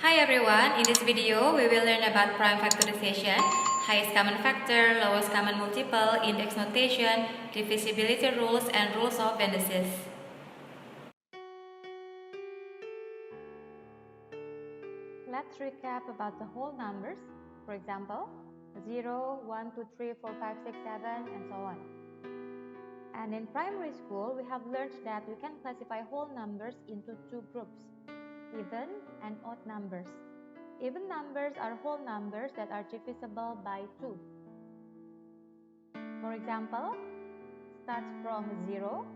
Hi everyone, in this video we will learn about prime factorization, highest common factor, lowest common multiple, index notation, divisibility rules, and rules of indices. Let's recap about the whole numbers. For example, 0, 1, 2, 3, 4, 5, 6, 7, and so on. And in primary school, we have learned that we can classify whole numbers into two groups, even and odd numbers. Even numbers are whole numbers that are divisible by 2. For example, starts from 0,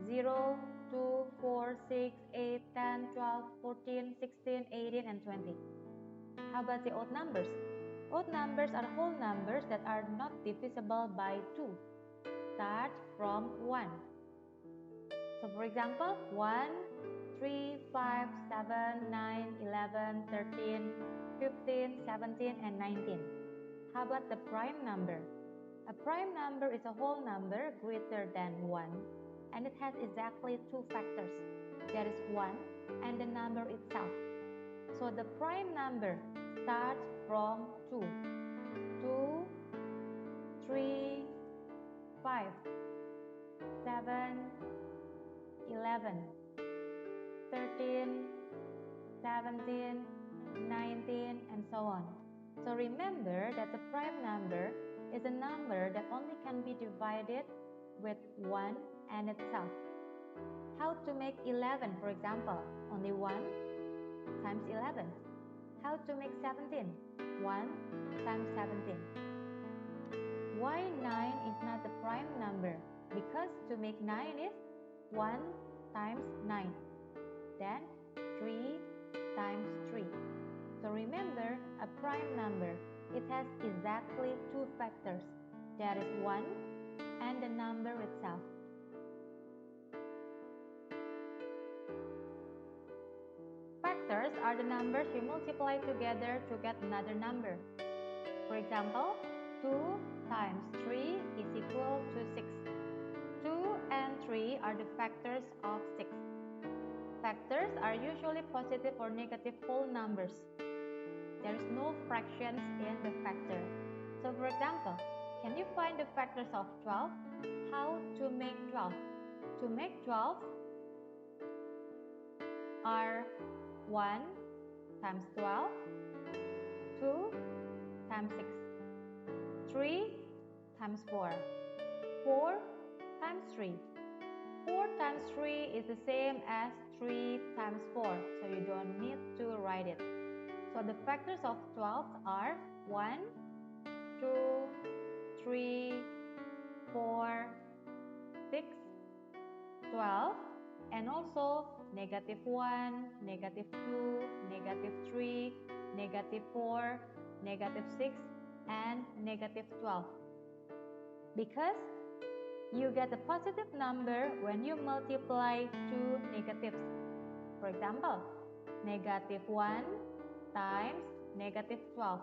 0, 2, 4, 6, 8, 10, 12, 14, 16, 18, and 20. How about the odd numbers? Odd numbers are whole numbers that are not divisible by 2. Start from 1. So for example, 1, 3, 5, 7, 9, 11, 13, 15, 17, and 19. How about the prime number? A prime number is a whole number greater than 1, and it has exactly two factors. That is 1 and the number itself. So the prime number starts from 2, 2, 3, 5, 7, 11, 13, 17, 19, and so on. So remember that the prime number is a number that only can be divided with 1 and itself. How to make 11, for example? Only 1 times 11. How to make 17? 1 times 17. Why 9 is not the prime number? Because to make 9 is 1 times 9. Then 3 times 3. So remember, a prime number, it has exactly two factors. That is 1 and the number itself. Factors are the numbers we multiply together to get another number. For example, 2 times 3 is equal to 6. 2 and 3 are the factors of 6. Factors are usually positive or negative whole numbers. There is no fractions in the factor. So for example, can you find the factors of 12? How to make 12? To make 12 are 1 times 12, 2 times 6, 3 times 4, 4 times 3. 4 times 3 is the same as 3 times 4, so you don't need to write it. So the factors of 12 are 1, 2, 3, 4, 6, 12, and also negative 1, negative 2, negative 3, negative 4, negative 6, and negative 12. Because you get a positive number when you multiply two negatives. For example, negative 1 times negative 12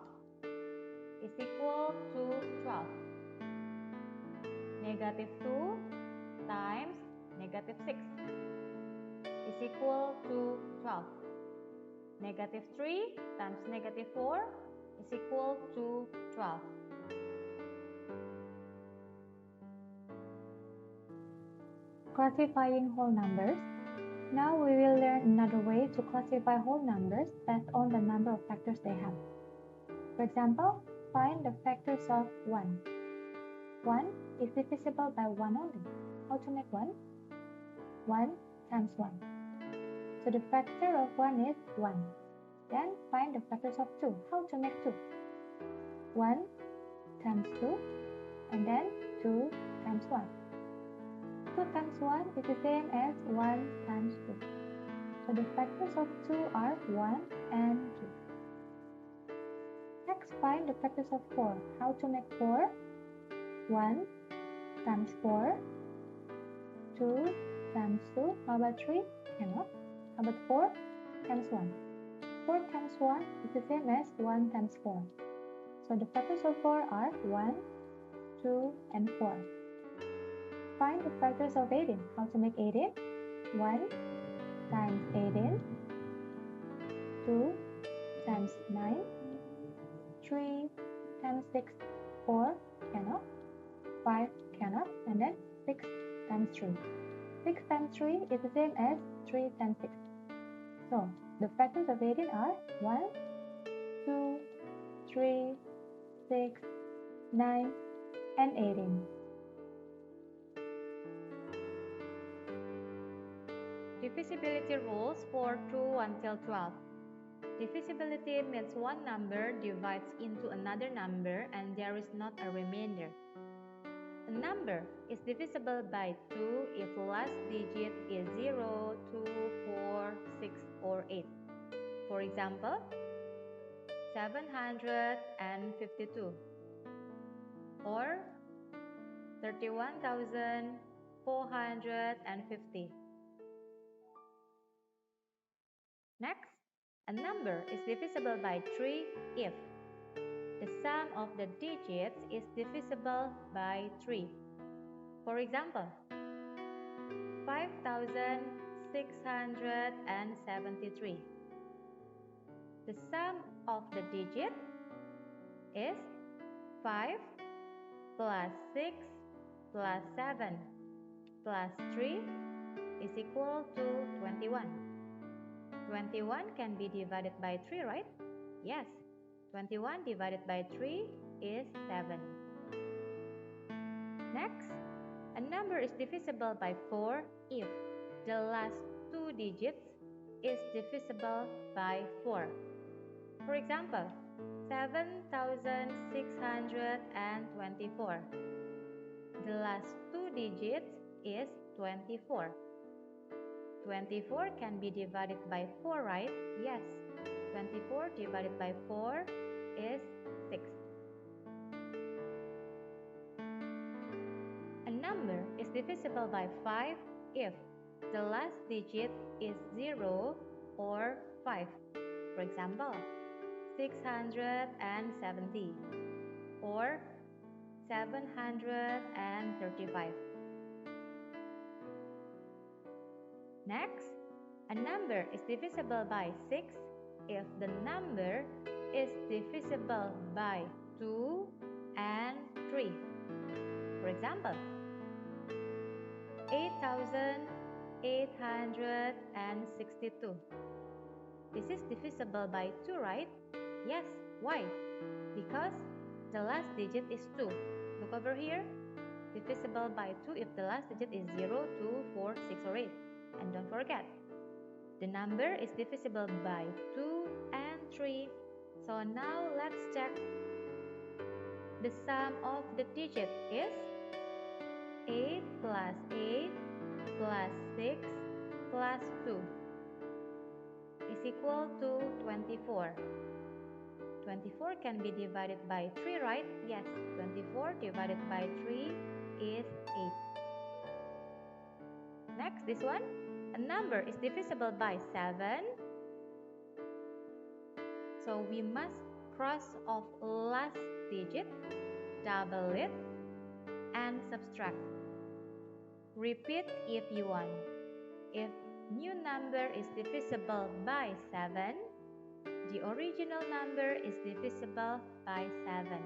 is equal to 12. Negative 2 times negative 6 is equal to 12. Negative 3 times negative 4 is equal to 12. Classifying whole numbers. Now we will learn another way to classify whole numbers based on the number of factors they have. For example, find the factors of 1. 1 is divisible by 1 only. How to make 1? 1 times 1. So the factor of 1 is 1. Then find the factors of 2. How to make 2? 1 times 2, and then 2 times 1. 2 times 1 is the same as 1 times 2. So the factors of 2 are 1 and 2. Next, find the factors of 4. How to make 4? 1 times 4. 2 times 2. How about 3? Cannot. How about 4 times 1? 4 times 1 is the same as 1 times 4. So the factors of 4 are 1, 2, and 4. Find the factors of 18. How to make 18? 1 times 18, 2 times 9, 3 times 6, 4 cannot, 5 cannot, and then 6 times 3. 6 times 3 is the same as 3 times 6. So, the fractions of 18 are 1, 2, 3, 6, 9, and 18. Divisibility rules for 2 until 12. Divisibility means one number divides into another number and there is not a remainder. A number is divisible by 2 if last digit is 0, 2, 4, 6, or 8. For example, 752 or 31,450. Next, a number is divisible by 3 if the sum of the digits is divisible by 3. For example, 5,673. The sum of the digit is 5 plus 6 plus 7 plus 3 is equal to 21. 21 can be divided by 3, right? Yes. 21 divided by 3 is 7. Next, a number is divisible by 4 if the last two digits is divisible by 4. For example, 7,624. The last two digits is 24. 24 can be divided by 4, right? Yes. 24 divided by 4 is 6. A number is divisible by 5 if the last digit is 0 or 5. For example, 670 or 735. Next, a number is divisible by 6 if the number is divisible by 2 and 3. For example, 8,862. This is divisible by 2, right? Yes. Why? Because the last digit is 2. Look over here. Divisible by 2 if the last digit is 0, 2, 4, 6, or 8. And don't forget, the number is divisible by 2 and 3. So now let's check. The sum of the digit is 8 plus 8 plus 6 plus 2 is equal to 24. 24 can be divided by 3, right? Yes, 24 divided by 3 is 8. Next, this one. A number is divisible by 7. So we must cross off last digit, double it, and subtract. Repeat if you want. If new number is divisible by 7, the original number is divisible by 7.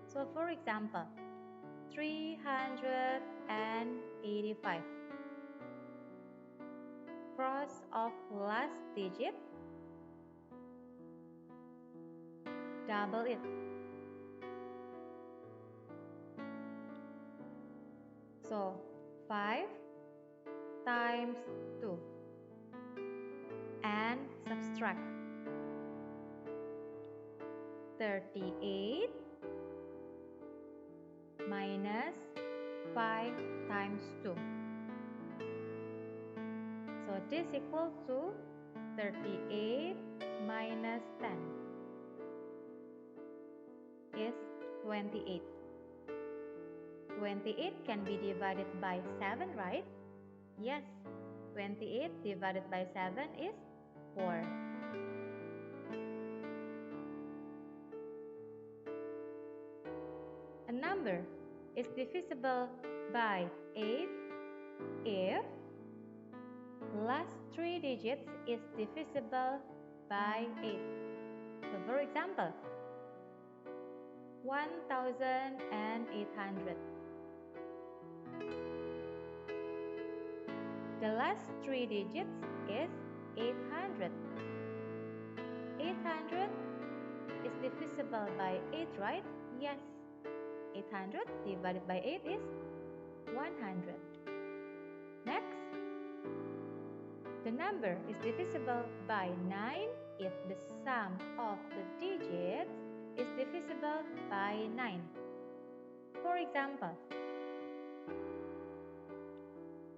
So for example, 385. Cross off last digit, double it. So 5 times 2 and subtract. 38 minus 5 times 2. So this equals to 38 minus 10 is 28. 28 can be divided by 7, right? Yes, 28 divided by 7 is 4. A number is divisible by 8 if last three digits is divisible by 8. So for example, 1,800. The last three digits is 800. 800 is divisible by 8, right? Yes. 800 divided by 8 is 100. Next, the number is divisible by 9 if the sum of the digits is divisible by 9. For example,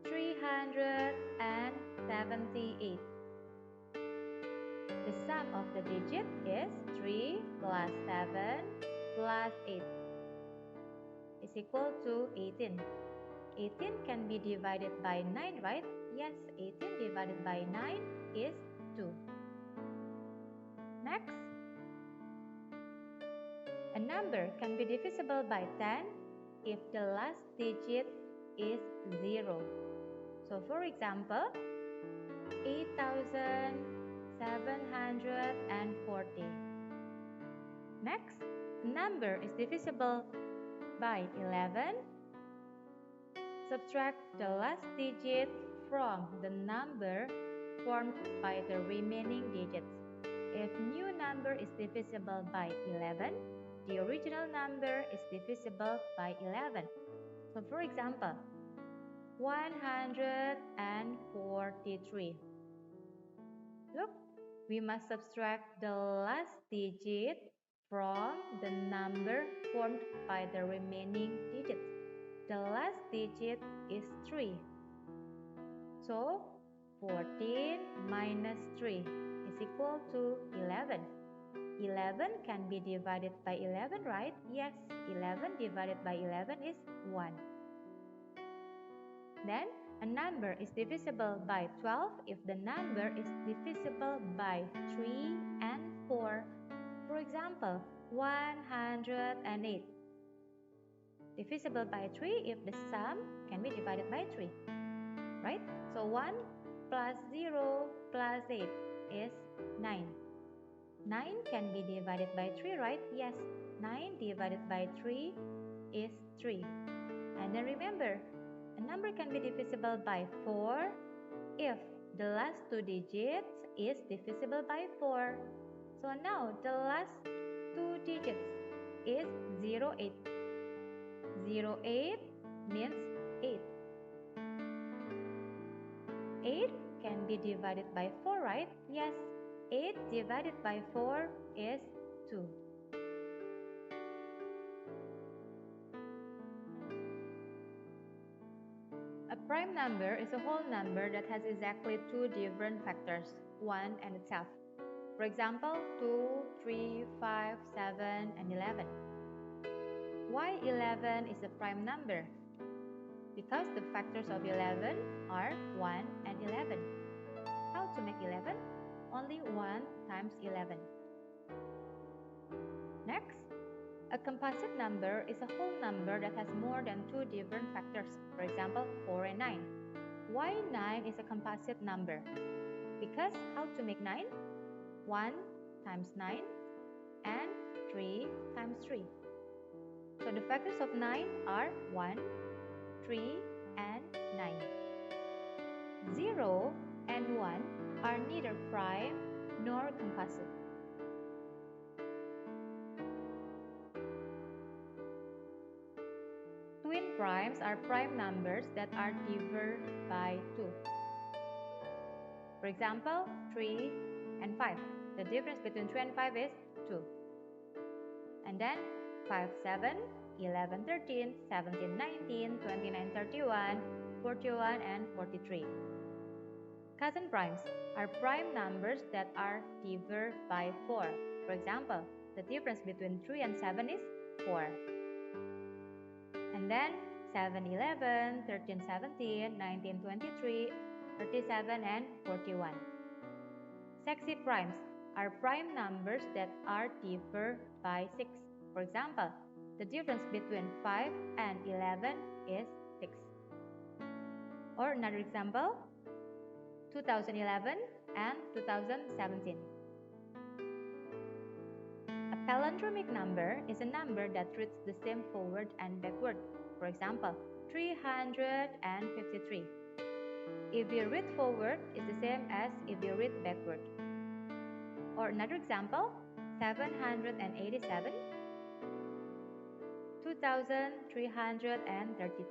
378. The sum of the digit is 3 plus 7 plus 8 is equal to 18. 18 can be divided by 9, right? Yes, 18 divided by 9 is 2. Next, a number can be divisible by 10 if the last digit is 0. So for example, 8,740. Next, a number is divisible by 11. Subtract the last digit from the number formed by the remaining digits. If new number is divisible by 11, the original number is divisible by 11. So for example, 143. Look, we must subtract the last digit from the number formed by the remaining digits. The last digit is 3. So, 14 minus 3 is equal to 11. 11 can be divided by 11, right? Yes, 11 divided by 11 is 1. Then, a number is divisible by 12 if the number is divisible by 3 and 4. For example, 108. Divisible by 3 if the sum can be divided by 3, right? So 1 plus 0 plus 8 is 9. 9 can be divided by 3, right? Yes, 9 divided by 3 is 3. And then remember, a number can be divisible by 4 if the last two digits is divisible by 4. So now the last two digits is 08. 08 means 8. 8 can be divided by 4, right? Yes, 8 divided by 4 is 2. A prime number is a whole number that has exactly two different factors, 1 and itself. For example, 2, 3, 5, 7, and 11. Why 11 is a prime number? Because the factors of 11 are 1 and 11. How to make 11? Only 1 times 11. Next, a composite number is a whole number that has more than two different factors. For example, 4 and 9. Why 9 is a composite number? Because how to make 9? 1 times 9 and 3 times 3. So the factors of 9 are 1, 3, and 9. 0 and 1 are neither prime nor composite. Twin primes are prime numbers that are divided by 2. For example, 3 and 5. The difference between 3 and 5 is 2. And then 5, 7, 11, 13, 17, 19, 29, 31, 41, and 43. Cousin primes are prime numbers that are divided by 4. For example, the difference between 3 and 7 is 4. And then 7, 11, 13, 17, 19, 23, 37, and 41. Sexy primes are prime numbers that are divided by 6. For example, the difference between 5 and 11 is 6. Or another example, 2011 and 2017. Palindromic number is a number that reads the same forward and backward. For example, 353. If we read forward, it's the same as if we read backward. Or another example, 787, 2332.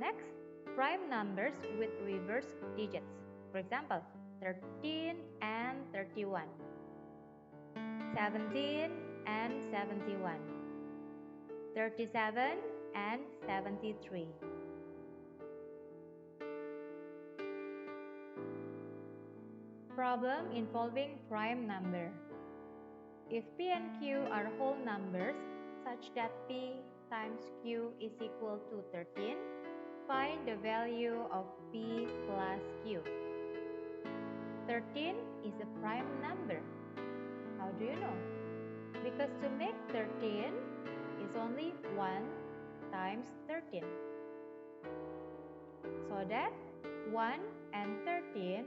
Next, prime numbers with reverse digits. For example, 13 and 31, 17 and 71, 37 and 73. Problem involving prime number. If P and Q are whole numbers such that P times Q is equal to 13, find the value of P plus Q. 13 is a prime number. How do you know? Because to make 13 is only 1 times 13. So that 1 and 13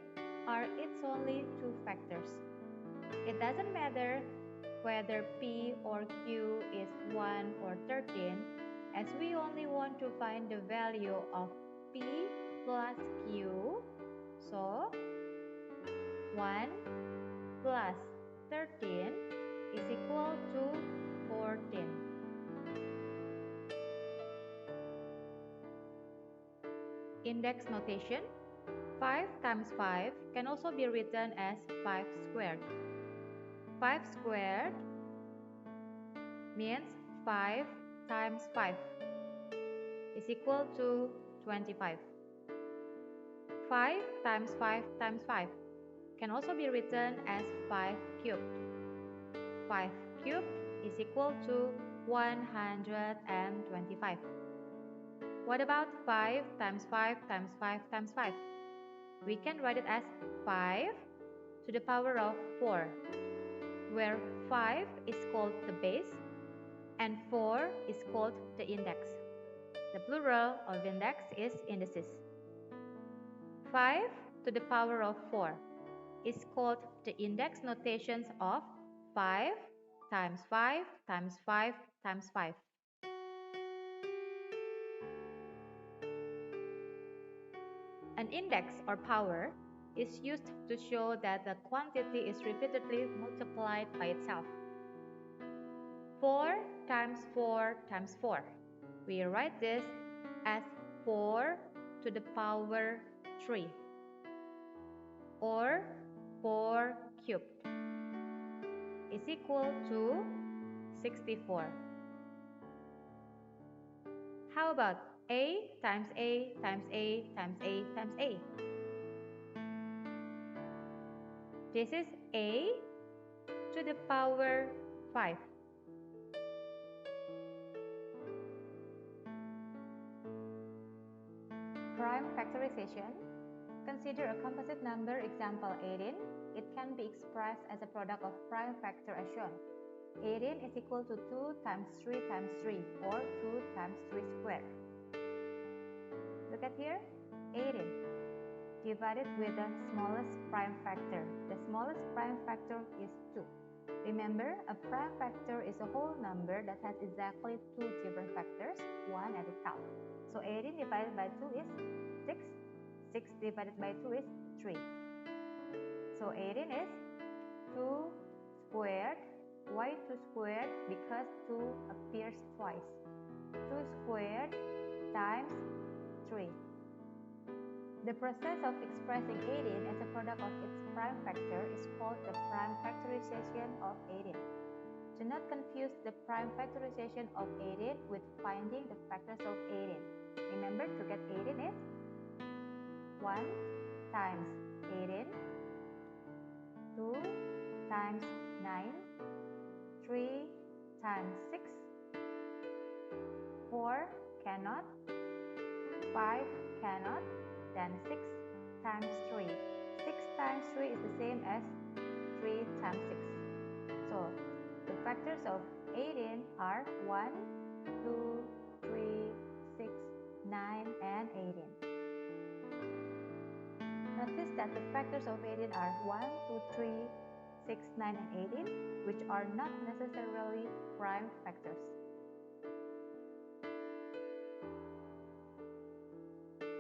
are its only two factors. It doesn't matter whether P or Q is 1 or 13, as we only want to find the value of P plus Q. So 1 plus 13 is equal to 14. Index notation. 5 times 5 can also be written as 5 squared. 5 squared means 5 times 5 is equal to 25. 5 times 5 times 5 can also be written as 5 cubed. 5 cubed is equal to 125. What about 5 times 5 times 5 times 5? We can write it as 5 to the power of 4, where 5 is called the base and 4 is called the index. The plural of index is indices. 5 to the power of 4 is called the index notations of 5 times 5 times 5 times 5. An index or power is used to show that the quantity is repeatedly multiplied by itself. 4 times 4 times 4. We write this as 4 to the power 3 or 4 cubed is equal to 64. How about A times A times A times A times A? This is A to the power 5. Prime factorization. Consider a composite number, example 18. It can be expressed as a product of prime factor as shown. 18 is equal to 2 times 3 times 3 or 2 times 3 squared. Look at here, 18 divided with the smallest prime factor. The smallest prime factor is 2. Remember, a prime factor is a whole number that has exactly two different factors, one at the top. So 18 divided by 2 is 6. 6 divided by 2 is 3. So 18 is 2 squared. Why 2 squared? Because 2 appears twice. 2 squared times 3. The process of expressing 18 as a product of its prime factor is called the prime factorization of 18. Do not confuse the prime factorization of 18 with finding the factors of 18. Remember, to get 18 is 1 times 18, 2 times 9, 3 times 6, 4 cannot, 5 cannot, then 6 times 3. 6 times 3 is the same as 3 times 6. So, the factors of 18 are 1, 2, 3, 6, 9, and 18. Notice that the factors of 18 are 1, 2, 3, 6, 9, and 18, which are not necessarily prime factors.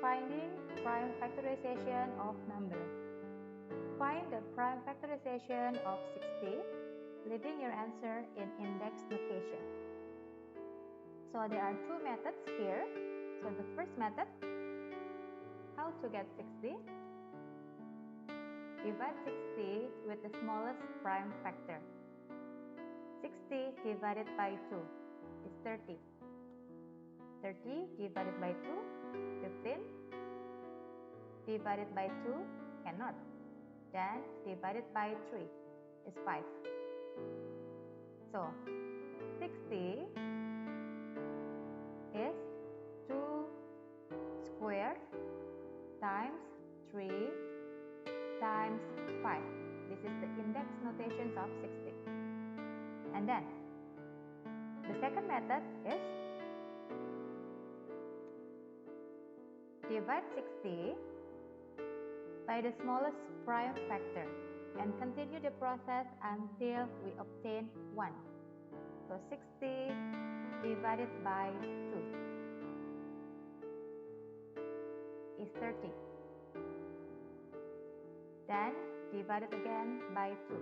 Finding prime factorization of number. Find the prime factorization of 60, leaving your answer in index notation. So there are two methods here. So the first method, how to get 60? Divide 60 with the smallest prime factor. 60 divided by 2 is 30. 30 divided by 2, 15. Divided by 2, cannot. Then divided by 3 is 5. So 60 is 2 squared times 3 times 5. This is the index notations of 60. And then the second method is divide 60 by the smallest prime factor and continue the process until we obtain 1. So 60 divided by 2 is 30. Then divided again by 2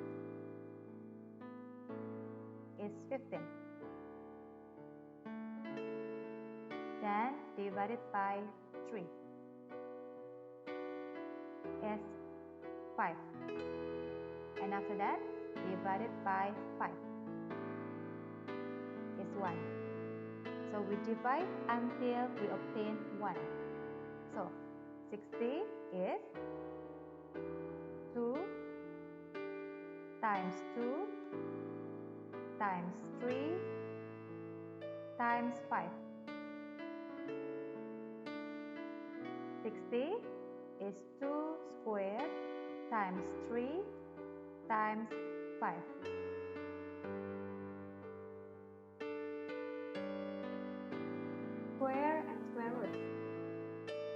is 15. Then divided by 3 is 5. And after that, divided by 5 is 1. So we divide until we obtain 1. So 60 is 2 times 2 times 3 times 5. 60 is 2 squared times 3 times 5. Square and square root.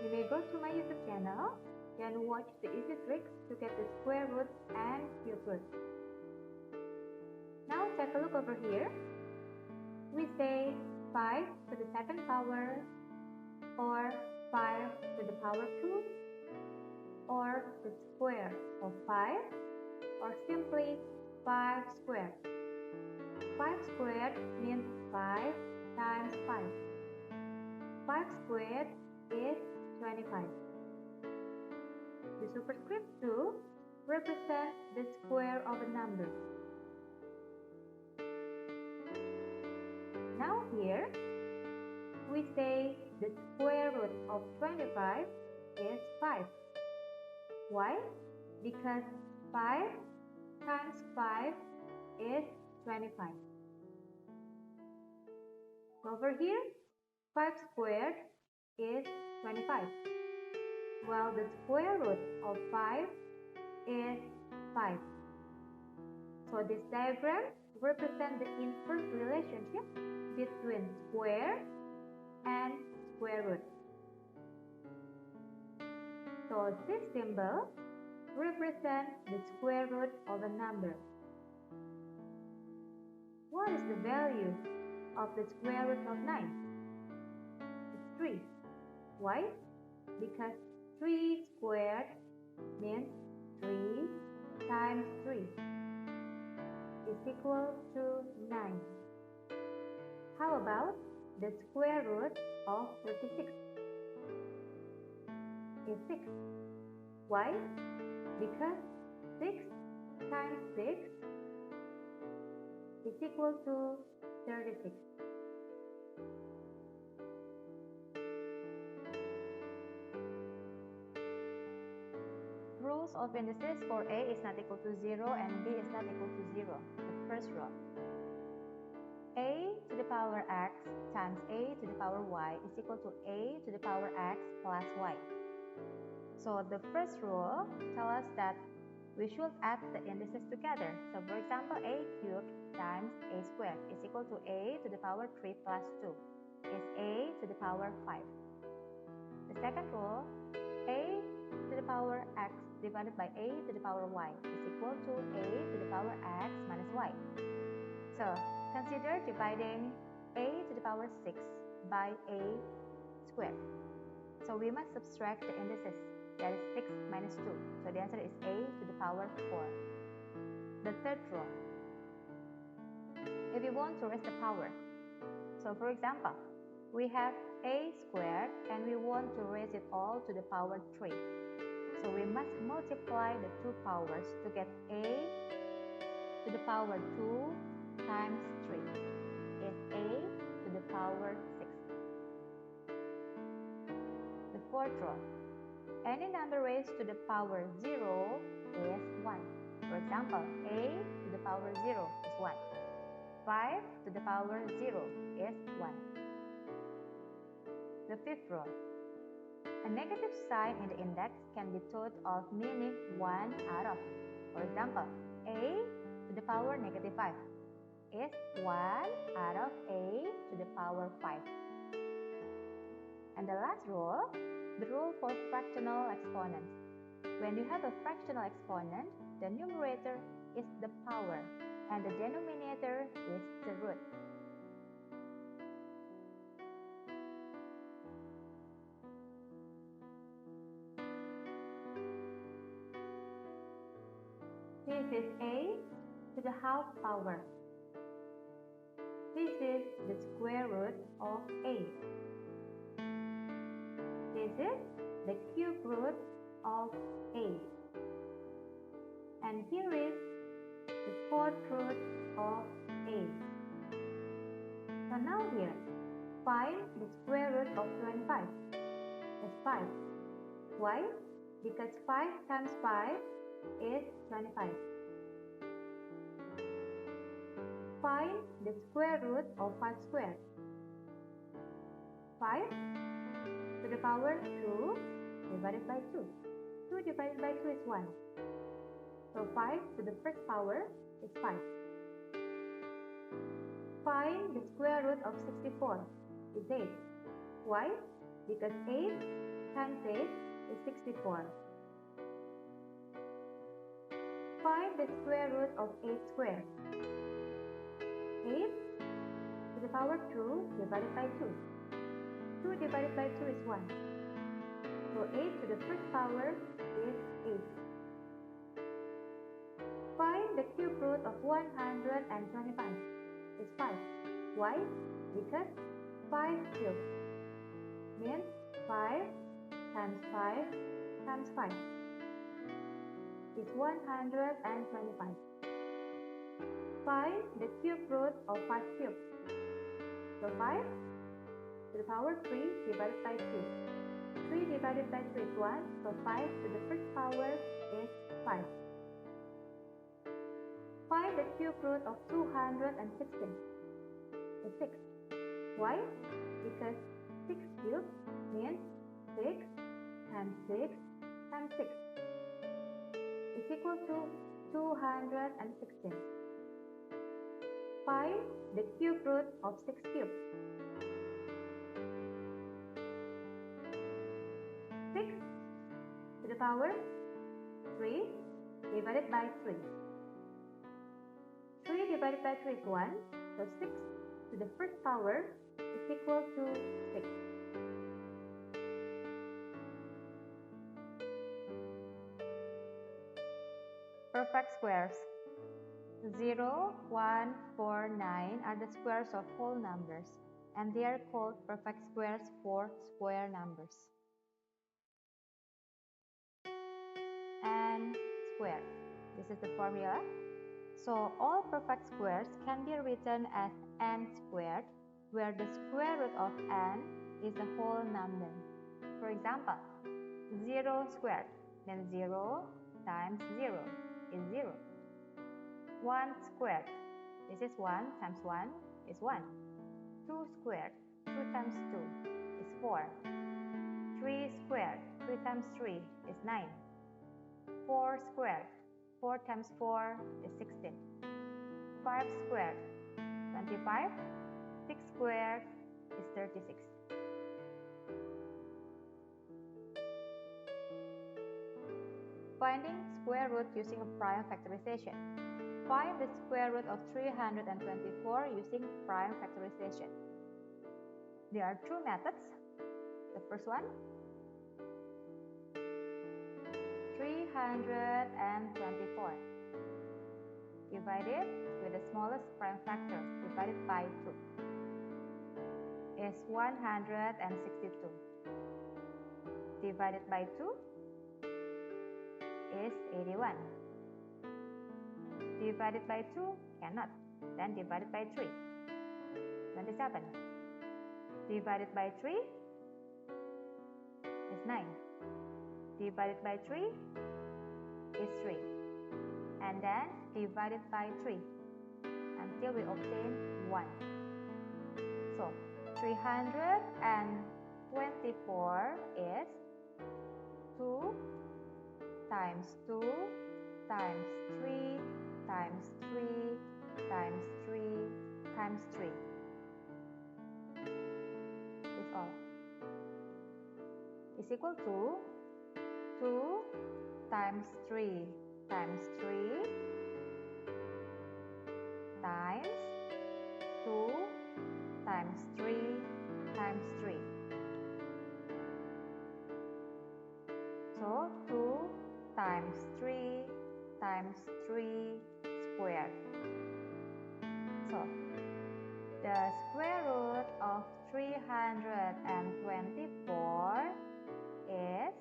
You may go to my YouTube channel and watch the easy tricks to get the square root and cube root. Now take a look over here. We say 5 to the second power, or 5 to the power 2, or the square of 5, or simply 5 squared. 5 squared means 5 times 5. 5 squared is 25. The superscript 2 represents the square of a number. Now here, we say the square root of 25 is 5. Why? Because 5 times 5 is 25. Over here, 5 squared is 25. Well, the square root of 5 is 5. So this diagram represents the inverse relationship between square and square root. So this symbol represents the square root of a number. What is the value of the square root of 9? It's 3. Why? Because 3 squared means 3 times 3 is equal to 9. How about the square root of 36? Is 6. Why? Because 6 times 6 is equal to 36. Rules of indices for A is not equal to 0 and B is not equal to 0. The first rule. A to the power x times A to the power y is equal to A to the power x plus y. So the first rule tells us that we should add the indices together. So for example, A cubed times A squared is equal to A to the power 3 plus 2 is A to the power 5. The second rule, A to the power x divided by a to the power y is equal to a to the power x minus y. So, consider dividing a to the power 6 by a squared. So, we must subtract the indices, that is 6 minus 2. So, the answer is a to the power 4. The third row. If we want to raise the power, so for example, we have a squared and we want to raise it all to the power 3. So we must multiply the two powers to get a to the power 2 times 3 is a to the power 6. The fourth row. Any number raised to the power 0 is 1. For example, a to the power 0 is 1. 5 to the power 0 is 1. The fifth row. A negative sign in the index can be thought of meaning 1 out of. For example, a to the power negative 5 is 1 out of a to the power 5. And the last rule, the rule for fractional exponents. When you have a fractional exponent, the numerator is the power and the denominator is the root. This is a to the half power. This is the square root of a. This is the cube root of a. And here is the fourth root of a. So now here, find the square root of 25. That's 5. Why? Because 5 times 5 is 25. Find the square root of 5 squared. 5 to the power 2 divided by 2. 2 divided by 2 is 1. So 5 to the first power is 5. Find the square root of 64 is 8. Why? Because 8 times 8 is 64. Find the square root of 8 squared. 8 to the power 2 divided by 2. 2 divided by 2 is 1. So 8 to the first power is 8. Find the cube root of 125 is 5. Why? Because 5 cubed means 5 times 5 times 5 is 125. Find the cube root of 5 cubed. So 5 to the power 3 divided by 3. 3 divided by 3 is 1. So 5 to the first power is 5. Find the cube root of 216 is 6. Why? Because 6 cubed means 6 times 6 times 6 is equal to 216. Find the cube root of 6 cubed. 6 to the power 3 divided by 3. 3 divided by 3 is 1. So 6 to the first power is equal to 6. Perfect squares. 0, 1, 4, 9 are the squares of whole numbers, and they are called perfect squares for square numbers. N squared. This is the formula. So all perfect squares can be written as n squared, where the square root of n is a whole number. For example, 0 squared means 0 times 0 is 0. 1 squared, this is 1 times 1 is 1. 2 squared, 2 times 2 is 4. 3 squared, 3 times 3 is 9. 4 squared, 4 times 4 is 16. 5 squared, 25. 6 squared is 36. Finding square root using a prime factorization. Find the square root of 324 using prime factorization. There are two methods. The first one, 324 divided with the smallest prime factor divided by 2 is 162. Divided by 2 is 81. Divided by 2 cannot, then divided by 3, 27. Divided by 3 is 9. Divided by 3 is 3. And then divided by 3 until we obtain 1. So 324 is 2 times 2 times 3 times 3 times 3 times 3. Is all. Is equal to 2 times 3 times 3 times 2 times 3 times 3. So 2 times 3 times 3 squared. So the square root of 324 is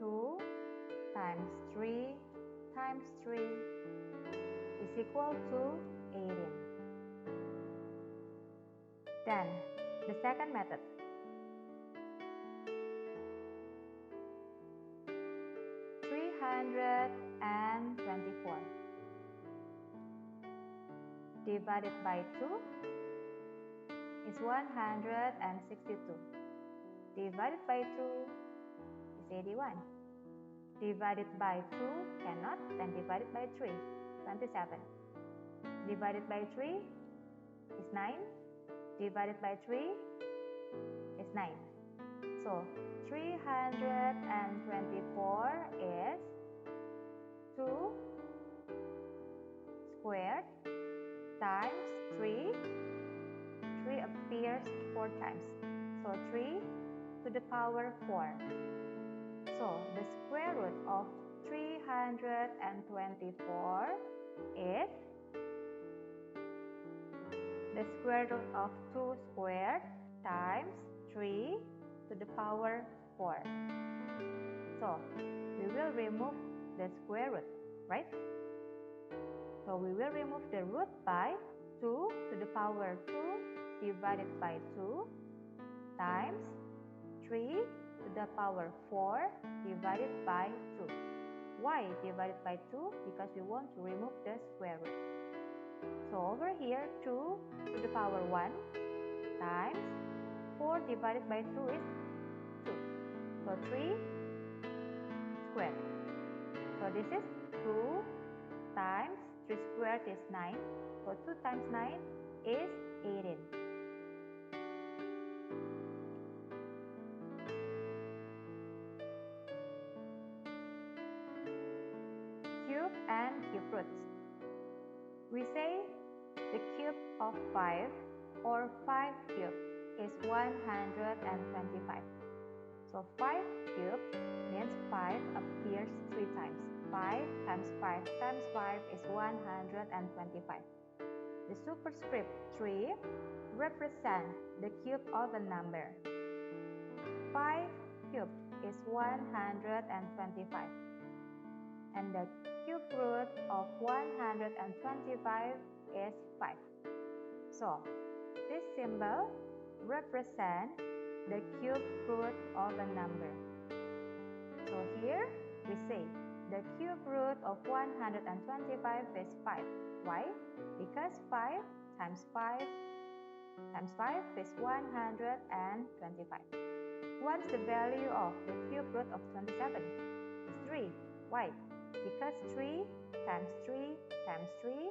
2 times 3 times 3 is equal to 18. Then the second method. 324 divided by 2 is 162. Divided by 2 is 81. Divided by 2 cannot, then divided by 3, 27. Divided by 3 is 9. Divided by 3 is 9. So 324 is 2 squared times 3. 3 appears 4 times. So 3 to the power 4. So the square root of 324 is the square root of 2 squared times 3 to the power 4. So we will remove the square root, right? So we will remove the root by 2 to the power 2 divided by 2 times 3 to the power 4 divided by 2. Why divided by 2? Because we want to remove the square root. So over here 2 to the power 1 times 4 divided by 2 is 2. So 3 squared. So this is 2 times 3 squared is 9. So 2 times 9 is 18. Cube and cube roots. We say the cube of 5 or 5 cube is 125. So 5 cube means 5 appears 3 times. 5 times 5 times 5 is 125. The superscript 3 represents the cube of a number. 5 cube is 125. And the cube root of 125 is 5. So, this symbol represents the cube root of a number. So here we say the cube root of 125 is 5. Why? Because 5 times 5 times 5 is 125. What's the value of the cube root of 27? It's 3. Why? Because 3 times 3 times 3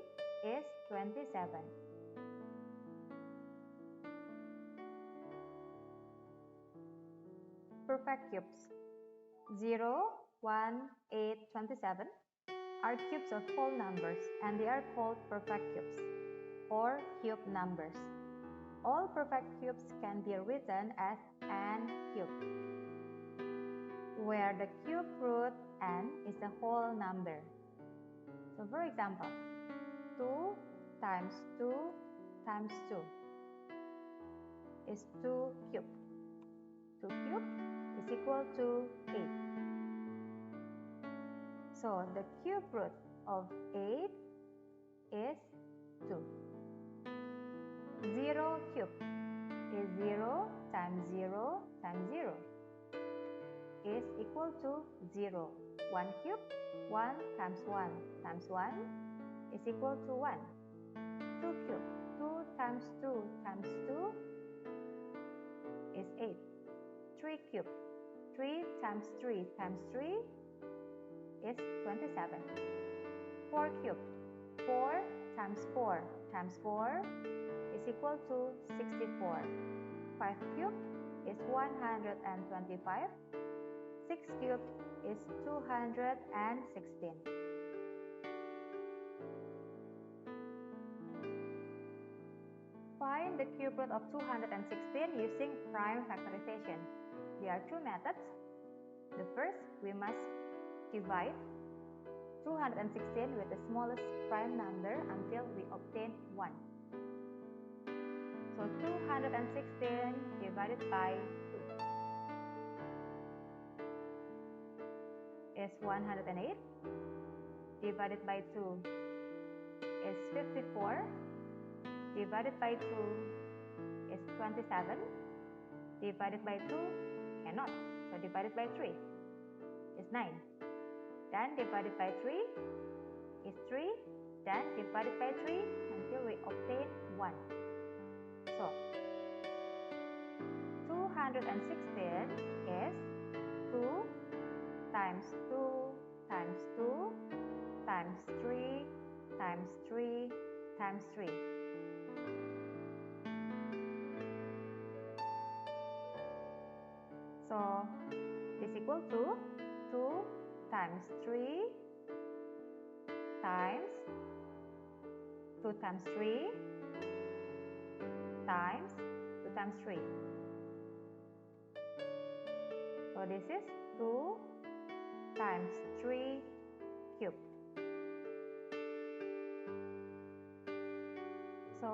is 27. Perfect cubes. 0, 1, 8, 27 are cubes of whole numbers, and they are called perfect cubes or cube numbers. All perfect cubes can be written as n cubed, where the cube root n is a whole number. So for example, 2 times 2 times 2 is 2 cubed. 2 cubed is equal to 8. So the cube root of 8 is 2. 0 cubed is 0 times 0 times 0 is equal to 0. 1 cubed, 1 times 1 times 1 is equal to 1. 2 cubed, 2 times 2 times 2 is 8. 3 cubed, 3 times 3 times 3 is 27. 4 cubed, 4 times 4 times 4 is equal to 64. 5 cubed is 125. 6 cubed is 216. Find the cube root of 216 using prime factorization. There are two methods. The first, we must divide 216 with the smallest prime number until we obtain 1. So 216 divided by 2 is 108. Divided by 2 is 54. Divided by 2 is 27. Divided by 2 cannot. So divided by 3 is 9. Then divided by 3 is 3. Then divided by 3 until we obtain 1. So 216 is 2 times 2 times 2 times 3 times 3 times 3. So this is equal to 2 times 3 times 2 times 3 times 2 times 3. So this is 2 times 3 cubed. So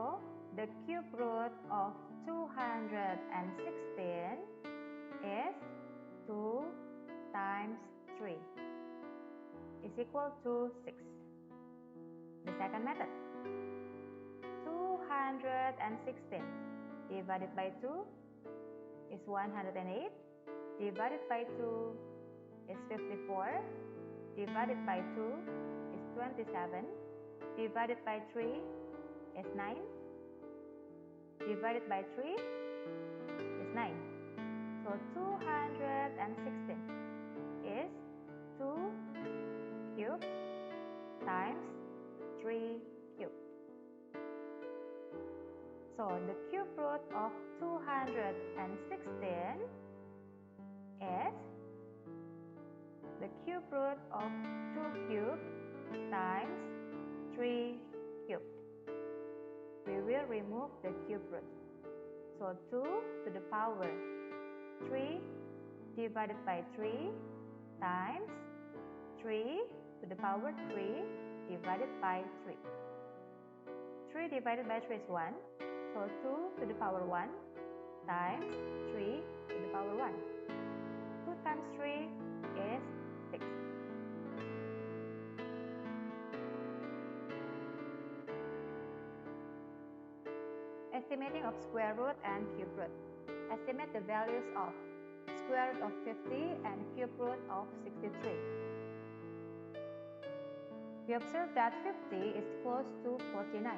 the cube root of 216 is 2 times 3 is equal to 6. The second method, 216 divided by 2 is 108. Divided by 2 is 54. Divided by 2 is 27. Divided by 3 is 9. Divided by 3 is 9. So 216 is 2 cubed times 3 cubed. So the cube root of 216 is the cube root of 2 cubed times 3 cubed. We will remove the cube root. So 2 to the power 3 divided by 3 times 3 to the power 3 divided by 3. 3 divided by 3 is 1. So 2 to the power 1 times 3 to the power 1. 2 times 3 is 6. Estimating of square root and cube root. Estimate the values of square root of 50 and cube root of 63. We observe that 50 is close to 49,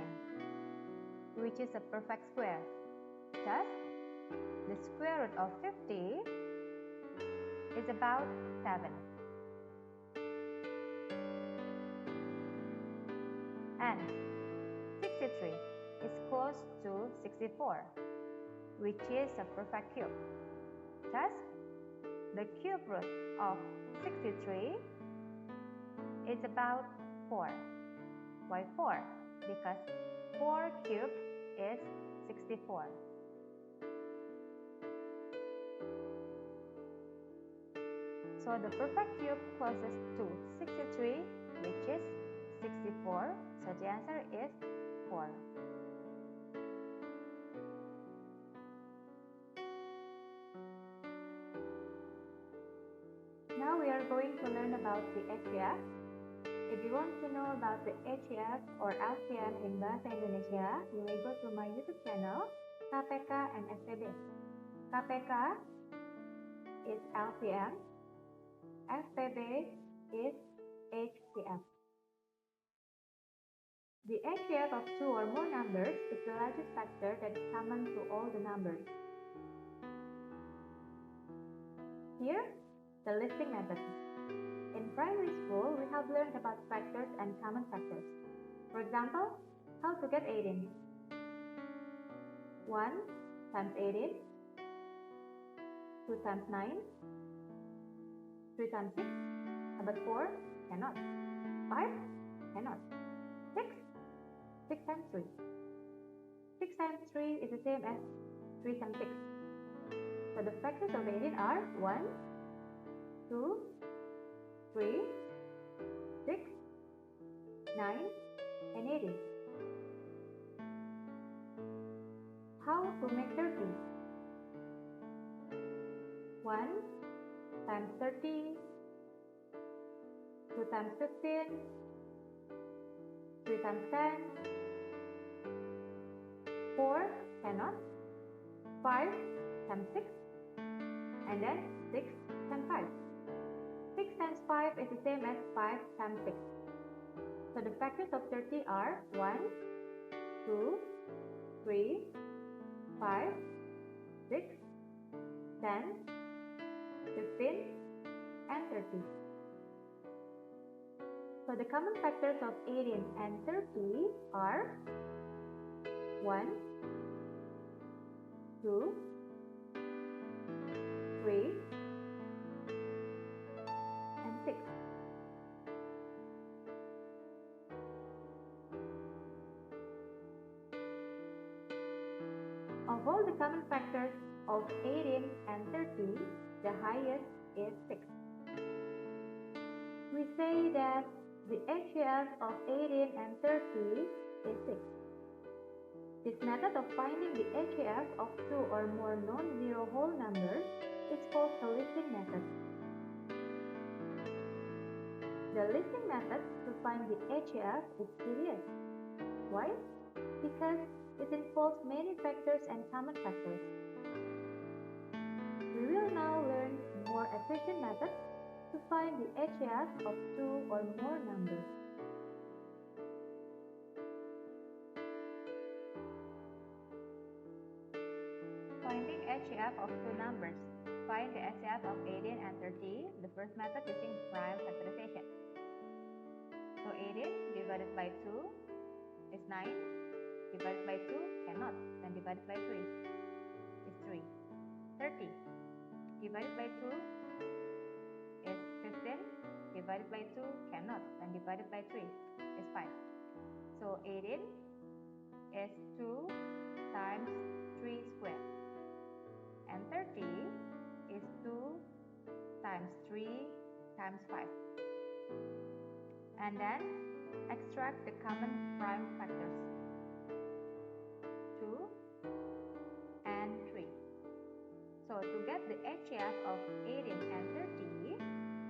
which is a perfect square. Thus, the square root of 50 is about 7. And 63 is close to 64, which is a perfect cube. Thus, the cube root of 63 is about 4. Why 4? Because 4 cubed is 64. So the perfect cube closest to 63, which is 64. So the answer is 4. Now we are going to learn about the Hdf. If you want to know about the Hdf or Lcm in Bahasa Indonesia, you may go to my YouTube channel, KPK and SPB. KPK is Lcm, SPB is Hdf. The Hdf of two or more numbers is the largest factor that is common to all the numbers. Here, the listing method. In primary school, we have learned about factors and common factors. For example, how to get 18. 1 times 18, 2 times 9, 3 times 6, but 4 cannot. 5 cannot. 6 times 3. 6 times 3 is the same as 3 times 6. So the factors of 18 are 1, 2, 3, 6, 9, and 18. How to make 30? 1 times 30, 2 times 15, 3 times 10, 4 cannot, 5 times 6, and then 6 times 5. 6 times 5 is the same as 5 times 6. So the factors of 30 are 1, 2, 3, 5, 6, 10, 15, and 30. So the common factors of 18 and 30 are 1, 2, 3, and 6. Of all the common factors of 18 and 30, the highest is 6. We say that the Hdf of 18 and 30 is 6. This method of finding the Hdf of two or more non-zero whole numbers is called the listing method. The listing method to find the Hdf is tedious. Why? Because it involves many factors and common factors. We will now learn more efficient methods to find the Hdf of two or more numbers. Finding Hdf of two numbers. Find the Hdf of 18 and 30. The first method using prime factorization. So 18 divided by 2 is 9. Divided by 2 cannot. Then divided by 3 is 3. 30 divided by 2 is 15. Divided by 2 cannot. Then divided by 3 is 5. So 18 is 2 times 3 squared. And 30 is 2 times 3 times 5. And then extract the common prime factors. 2 and 3. So to get the Hdf of 18 and 30,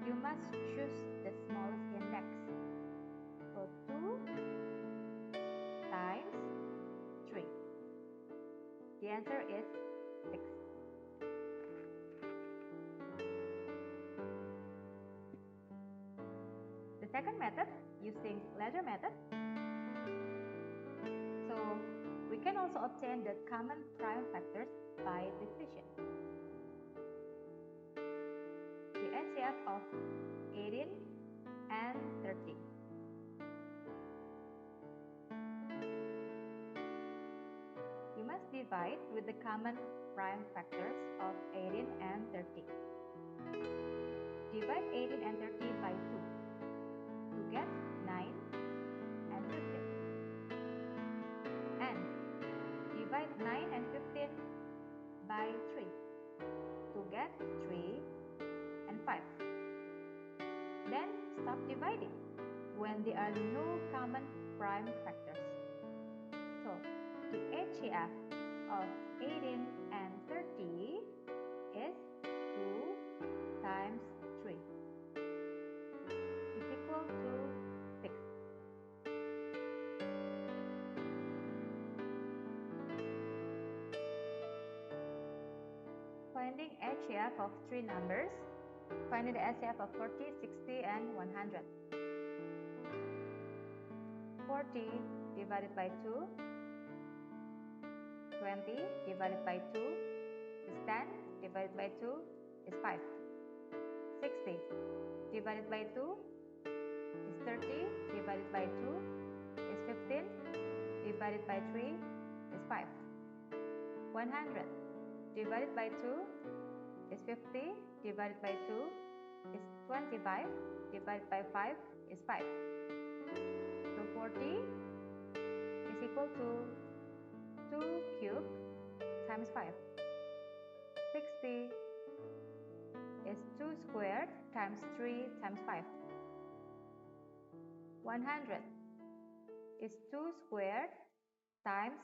you must choose the smallest index. So 2 times 3. The answer is 6. The second method, using ladder method. So we can also obtain the common prime factors by division. The Hdf of 18 and 30. You must divide with the common prime factors of 18 and 30. Divide 18 and 30 by 2. To 3, and 5. Then stop dividing when there are no common prime factors. So the HCF of 18 and 30 is 2 times 3 is equal to 6. Finding HCF of 3 numbers. Finding the HCF of 40, 60, and 100. 40 divided by 2, 20 divided by 2 is 10, divided by 2 is 5. 60 divided by 2 is 30, divided by 2 is 15, divided by 3 is 5. 100 divided by 2 is 50, divided by 2 is 25, divided by 5 is 5. So 40 is equal to 2 cubed times 5. 60 is 2 squared times 3 times 5. 100 is 2 squared times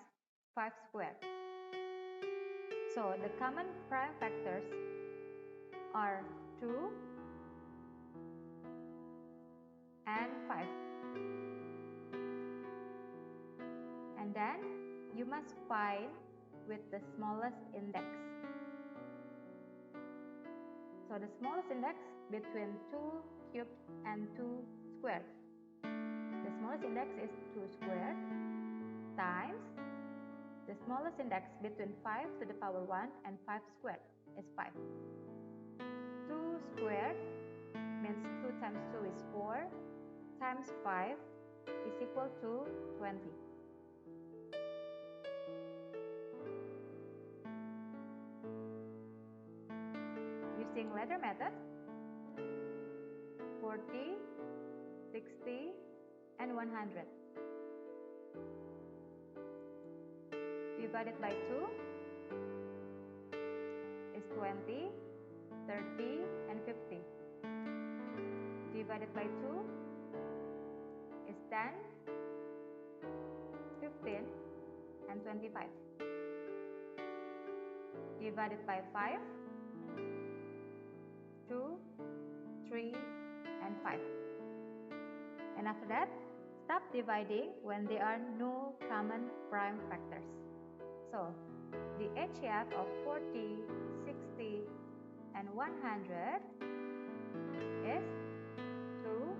5 squared. So the common prime factors are 2 and 5. And then you must find with the smallest index. So the smallest index between 2 cubed and 2 squared. The smallest index is 2 squared times the smallest index between 5 to the power 1 and 5 squared is 5. 2 squared means 2 times 2 is 4 times 5 is equal to 20. Using ladder method, 40, 60, and 100. Divided by 2 is 20, 30, and 50. Divided by 2 is 10, 15, and 25. Divided by 5, 2, 3, and 5. And after that, stop dividing when there are no common prime factors. So, the HCF of 40, 60, and 100 is 2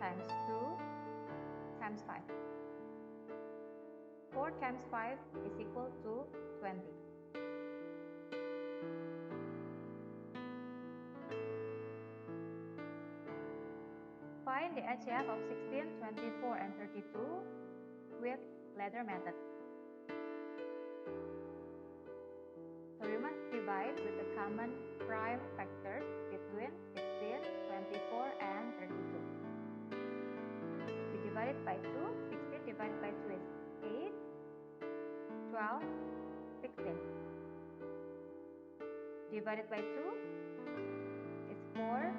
times 2 times 5. 4 times 5 is equal to 20. Find the HCF of 16, 24, and 32 with ladder method. So we must divide with the common prime factors between 16, 24, and 32. We divide it by 2. 16 divided by 2 is 8, 12, 16. Divided by 2 is 4,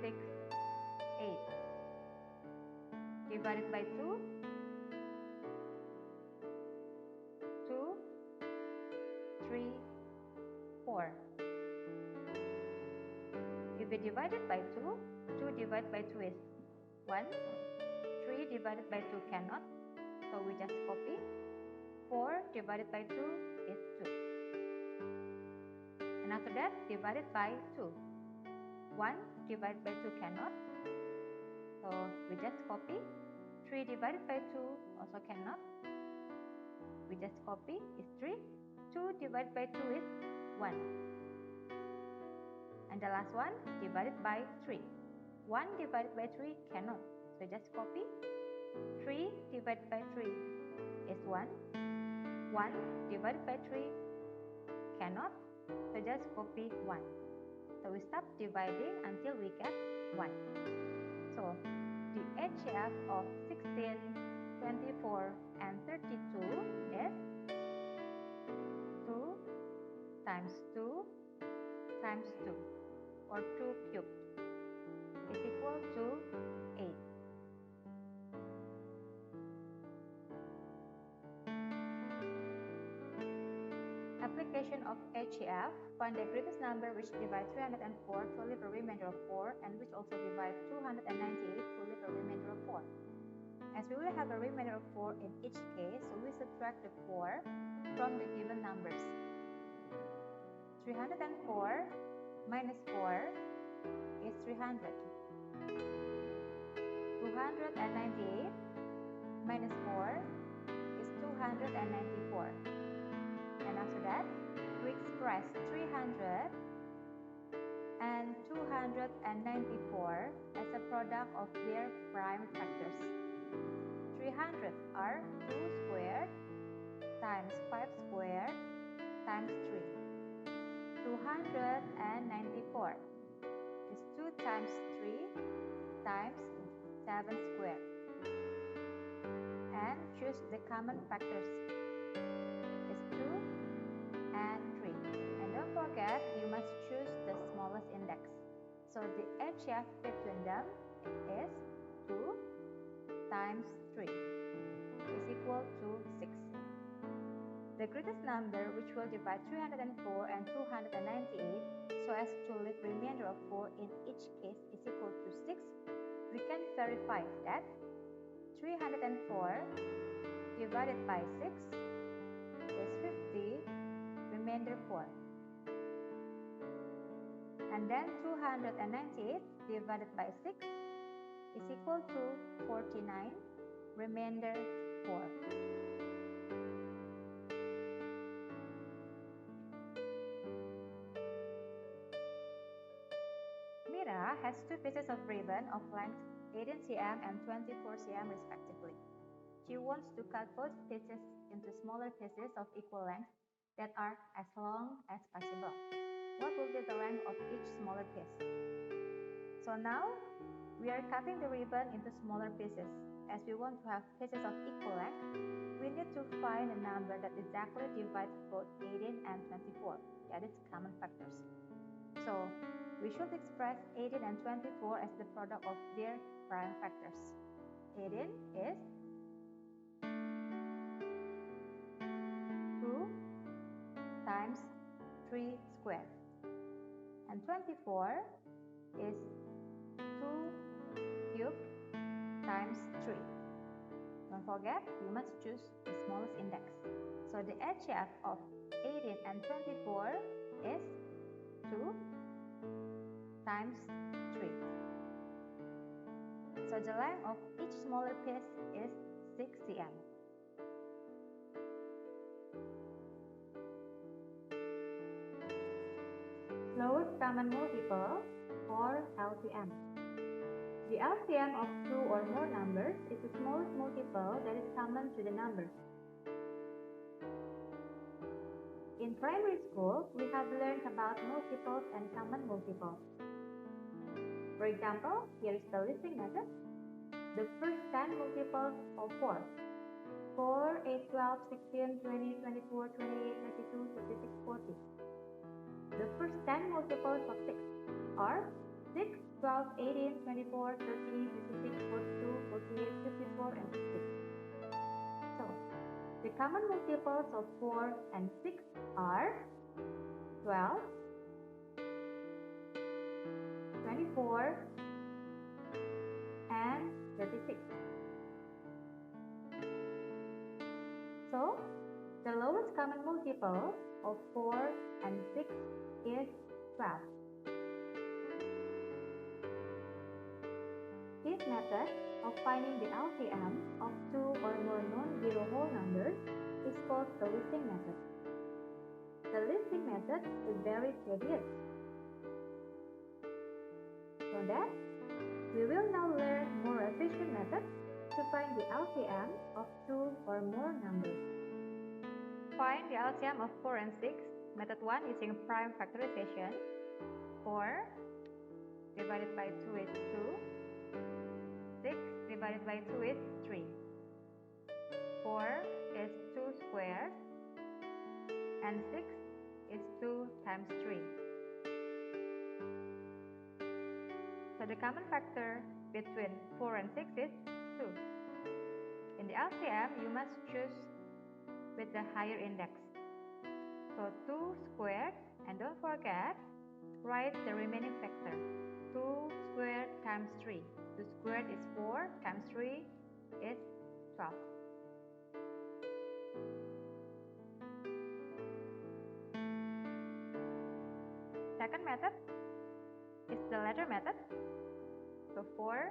6, 8. Divided by 2, 2, 3, 4. If we divide it by 2, 2 divided by 2 is 1. 3 divided by 2 cannot, so we just copy. 4 divided by 2 is 2. And after that, divided by 2. 1 divided by 2 cannot, so we just copy. 3 divided by 2 also cannot, we just copy, is 3. 2 divided by 2 is 1. And the last one, divided by 3. 1 divided by 3 cannot, so just copy. 3 divided by 3 is 1. 1 divided by 3 cannot, so just copy 1. So we stop dividing until we get 1. So the HCF of 16, 24, and 32 is 2 times 2 times 2 or 2 cubed is equal to 8. Application of Hdf, find the greatest number which divides 304 to leave a remainder of 4 and which also divides 298 to leave a remainder of 4. As we will have a remainder of 4 in each case, so we subtract the 4 from the given numbers. 304 minus 4 is 300. 298 minus 4 is 294. And after that, we express 300 and 294 as a product of their prime factors. 300 are 2 squared times 5 squared times 3. 294 is 2 times 3 times 7 squared. And choose the common factors. Is 2 and 3. And don't forget, you must choose the smallest index. So the Hdf between them is 2 times 3 is equal to 6. The greatest number which will divide 304 and 298 so as to leave remainder of 4 in each case is equal to 6, we can verify that 304 divided by 6 is 50, remainder 4. And then 298 divided by 6 is equal to 49, remainder 4. Mira has 2 pieces of ribbon of length 18 cm and 24 cm respectively. She wants to cut both pieces into smaller pieces of equal length that are as long as possible. What will be the length of each smaller piece? So now, we are cutting the ribbon into smaller pieces. As we want to have pieces of equal length, we need to find a number that exactly divides both 18 and 24, that is common factors. So, we should express 18 and 24 as the product of their prime factors. 18 is 2 times 3 squared. And 24 is 2 cubed times 3. Don't forget, you must choose the smallest index. So the Hdf of 18 and 24 is 2 times 3. So the length of each smaller piece is 6 cm. Lowest common multiple or LCM. The LCM of 2 or more numbers is the smallest multiple that is common to the numbers. In primary school, we have learned about multiples and common multiples. For example, here is the listing method. The first 10 multiples of 4. 4, 8, 12, 16, 20, 24, 28, 32, 36, 40. The first 10 multiples of 6 are 6, 12, 18, 24, 30, 56, 42, 48, 54, and 60. So, the common multiples of 4 and 6 are 12, 24, and 36. So, the lowest common multiple of 4 and 6 is 12. This method of finding the LCM of 2 or more non-zero whole numbers is called the listing method. The listing method is very tedious. So that, we will now learn more efficient methods to find the LCM of 2 or more numbers. Find the LCM of 4 and 6. Method 1 using prime factorization. 4 divided by 2 is 2. 6 divided by 2 is 3. 4 is 2 squared. And 6 is 2 times 3. So the common factor between 4 and 6 is 2. In the LCM, you must choose with the higher index. So 2 squared, and don't forget, write the remaining factor. 2 squared times 3. 2 squared is 4 times 3 is 12. Second method is the ladder method. So 4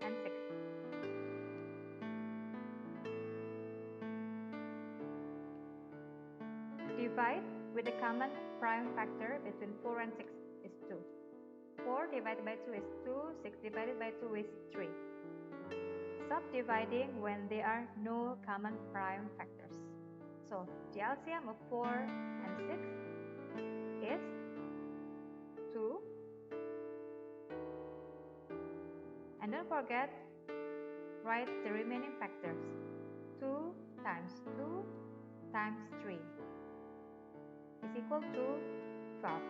and 6. Divide with the common prime factor between 4 and 6 is 2. 4 divided by 2 is 2, 6 divided by 2 is 3. Stop dividing when there are no common prime factors. So the LCM of 4 and 6 is 2. And don't forget, write the remaining factors. 2 times 2 times 3 is equal to 12.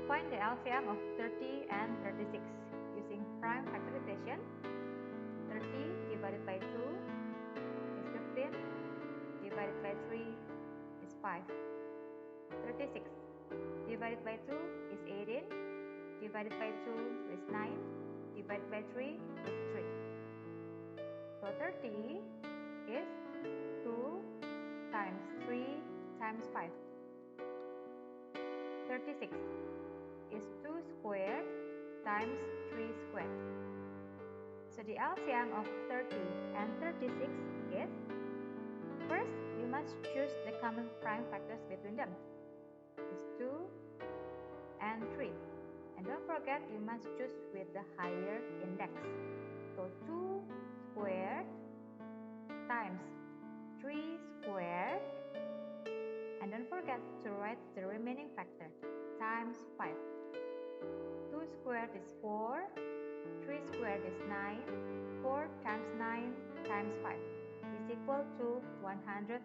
Find the LCM of 30 and 36 using prime factorization. 30 divided by 2 is 15, divided by 3 is 5. 36 divided by 2 is 18, divided by 2 is 9, divided by 3 is 3. So 30 is 2 times 3 times 5. 36 is 2 squared times 3 squared. So the LCM of 30 and 36 is, first you must choose the common prime factors between them. It's 2 and 3. And don't forget, you must choose with the higher index. So 2 squared times 3 squared, and don't forget to write the remaining factor, times 5. 2 squared is 4, 3 squared is 9, 4 times 9 times 5 is equal to 180.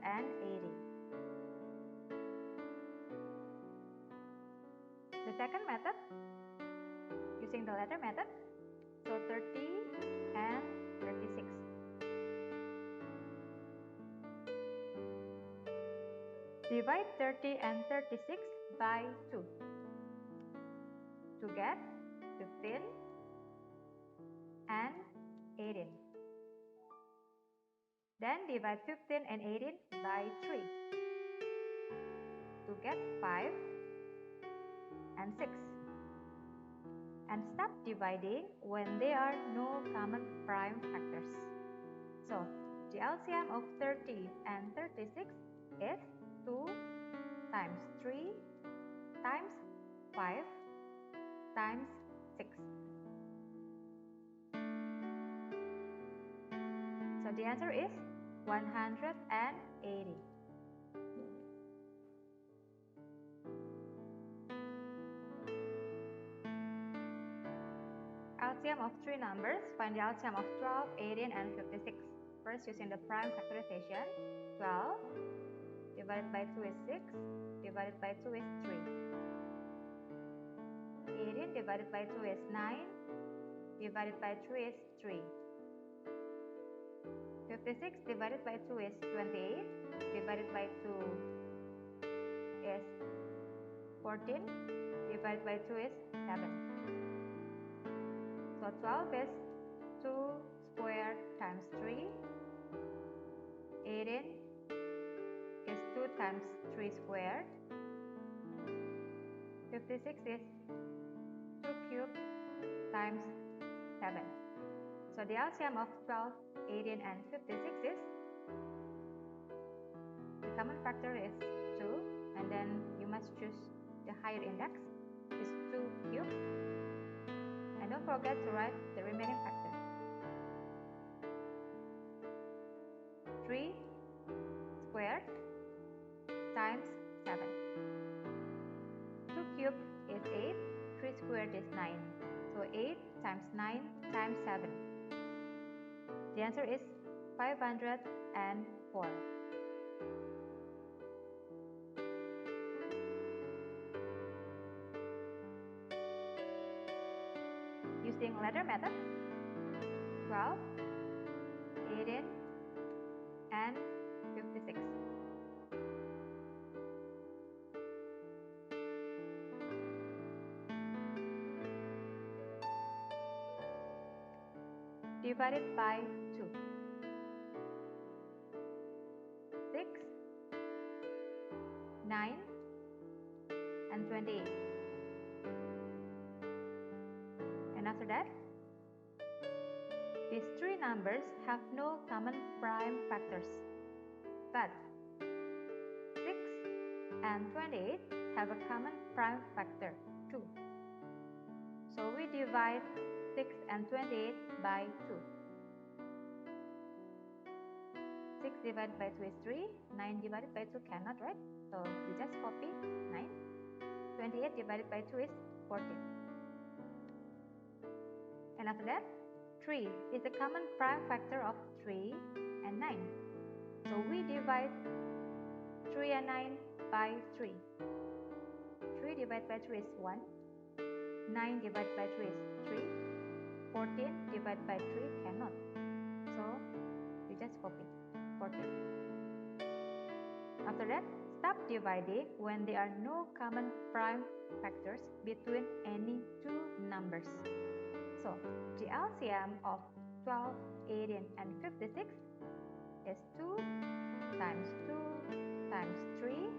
The second method, using the ladder method, so 30 and 36. Divide 30 and 36 by 2 to get 15 and 18. Then divide 15 and 18 by 3 to get 5 and 6. And stop dividing when there are no common prime factors. So the LCM of 30 and 36 is 2 times 3 times 5 times 6. So the answer is 180. LCM of three numbers, find the LCM of 12, 18, and 56. First, using the prime factorization, 12 divided by 2 is 6, divided by 2 is 3. 18 divided by 2 is 9, divided by 3 is 3. 56 divided by 2 is 28, divided by 2 is 14, divided by 2 is 7. So 12 is 2 squared times 3. 18 is 2 times 3 squared. 56 is 2 cubed times 7. So the LCM of 12, 18, and 56 is, the common factor is 2, and then you must choose the higher index, is 2 cubed. And don't forget to write the remaining factor. 3 squared times 7. 2 cubed is 8, 3 squared is 9. So 8 times 9 times 7. The answer is 504. using ladder method, 12, 18, and 56. Divided by 2. 6, 9, and 28. And after that, these three numbers have no common prime factors, but 6 and 28 have a common prime factor, 2. So we divide 6 and 28 by 2. 6 divided by 2 is 3, 9 divided by 2 cannot, right? So you just copy 9. 28 divided by 2 is 14. And after that, 3 is the common prime factor of 3 and 9. So we divide 3 and 9 by 3. 3 divided by 3 is 1. 9 divided by 3 is 3. 14 divided by 3 cannot. So you just copy 14. After that, stop dividing when there are no common prime factors between any two numbers. So the LCM of 12, 18, and 56 is 2 times 2 times 3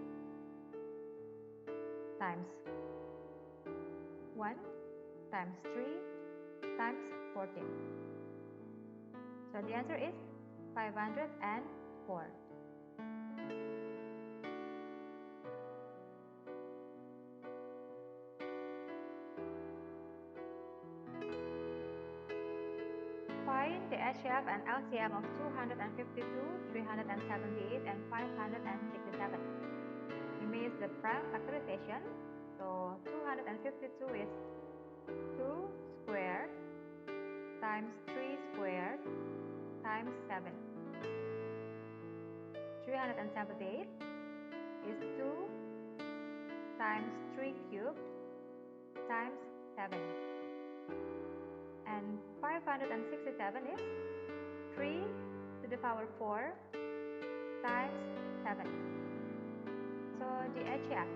times 1 times 3 times 14. So the answer is 504. Find the Hdf and Lcm of 252, 378, and 567. We may use the prime factorization. So 252 is 2 squared times 3 squared times 7. 378 is 2 times 3 cubed times 7. And 567 is 3 to the power 4 times 7. So the Hdf.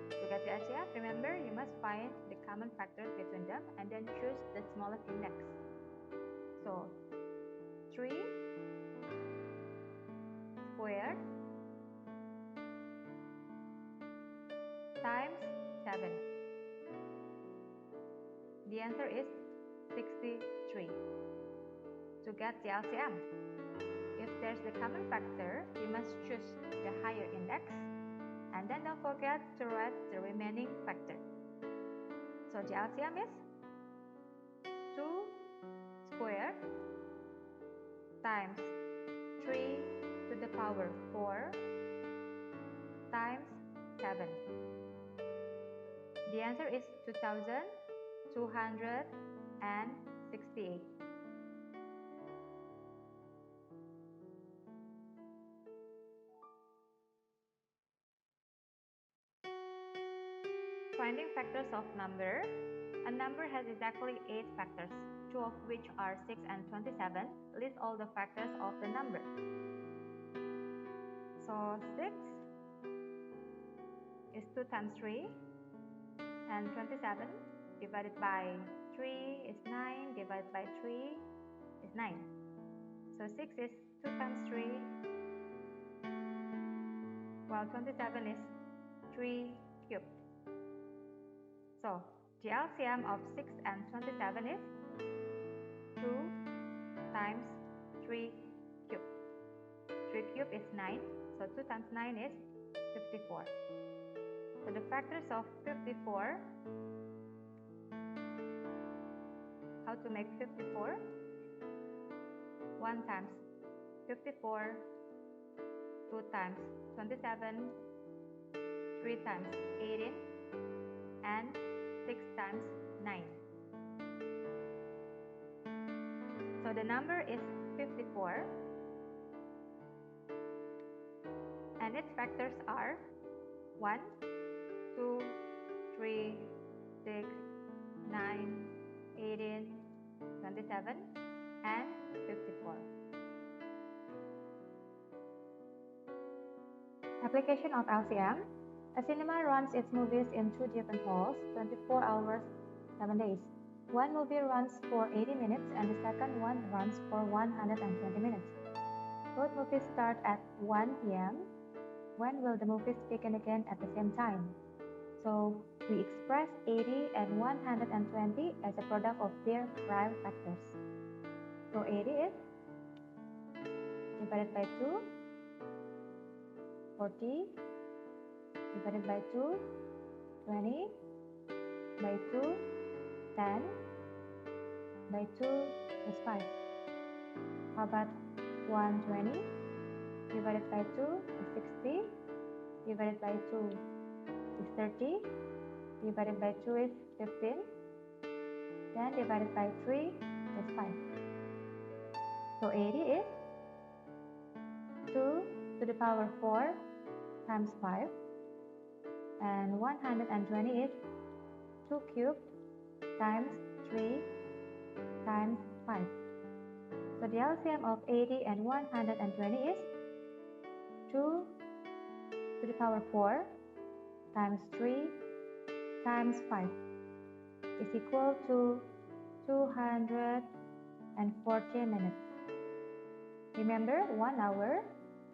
To get the Hdf, remember you must find the common factors between them and then choose the smallest index. So 3 squared times 7. The answer is 63. To get the LCM, if there's the common factor, you must choose the higher index and then don't forget to write the remaining factor. So the LCM is 2 squared times 3 to the power 4 times 7. The answer is 2268. Finding factors of number. A number has exactly 8 factors, 2 of which are 6 and 27. List all the factors of the number. So 6 is 2 times 3, and 27 divided by 3 is 9, divided by 3 is 9. So 6 is 2 times 3, while 27 is 3 cubed. So the LCM of 6 and 27 is 2 times 3 cubed. 3 cubed is 9, so 2 times 9 is 54. So the factors of 54, how to make 54? 1 times 54, 2 times 27, 3 times 18, and 6 times 9. So the number is 54, and its factors are 1, 2, 3, 6, 9, 18, 27, and 54. Application of LCM. A cinema runs its movies in 2 different halls, 24 hours, 7 days. One movie runs for 80 minutes and the second one runs for 120 minutes. Both movies start at 1 p.m. When will the movies begin again at the same time? So we express 80 and 120 as a product of their prime factors. So 80 is divided by 2, 40, divided by 2, 20, by 2, 10, by 2 is 5. How about 120 divided by 2 is 60, divided by 2 is 30, divided by 2 is 15, then divided by 3 is 5. So 80 is 2 to the power 4 times 5, and 120 is 2 cubed times 3 times 5. So the LCM of 80 and 120 is 2 to the power 4 times 3 times 5 is equal to 240 minutes. Remember, 1 hour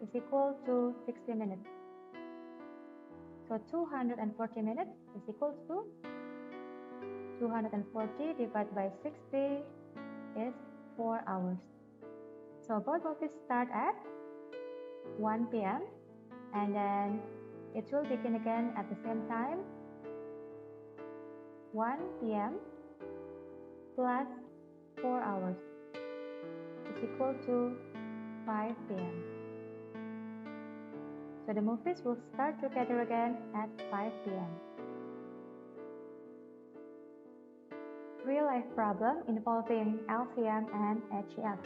is equal to 60 minutes. So 240 minutes is equal to 240 divided by 60 is 4 hours. So both movies start at 1 p.m. and then it will begin again at the same time, 1 p.m. plus 4 hours is equal to 5 p.m. So the movies will start together again at 5 p.m. Real-life problem involving LCM and Hdf.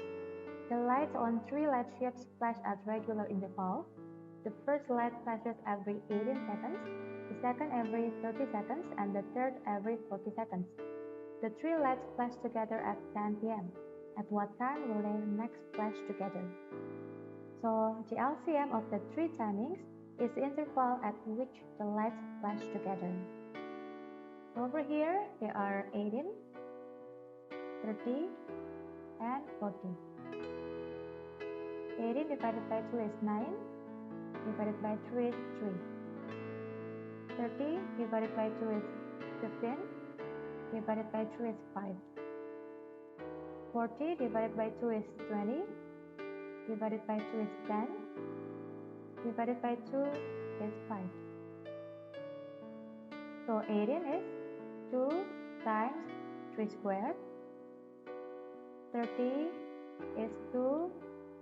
The lights on 3 light strips flash at regular intervals. The first light flashes every 18 seconds, the second every 30 seconds, and the third every 40 seconds. The 3 lights flash together at 10 p.m. At what time will they next flash together? So the LCM of the 3 timings is the interval at which the lights flash together. So over here, there are 18, 30, and 40. 18 divided by 2 is 9, divided by 3 is 3. 30 divided by 2 is 15, divided by 3 is 5. 40 divided by 2 is 20, divided by 2 is 10, divided by 2 is 5. So 18 is 2 times 3 squared. 30 is 2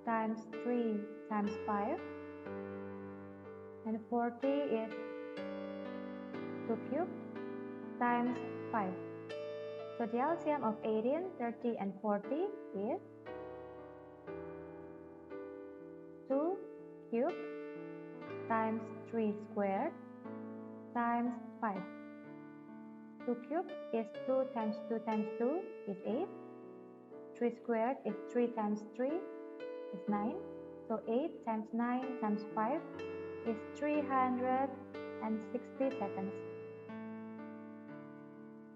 times 3 times 5. And 40 is 2 cubed times 5. So the LCM of 18, 30, and 40 is 2 cubed times 3 squared times 5. 2 cubed is 2 times 2 times 2 is 8. 3 squared is 3 times 3 is 9. So 8 times 9 times 5 is 360 seconds.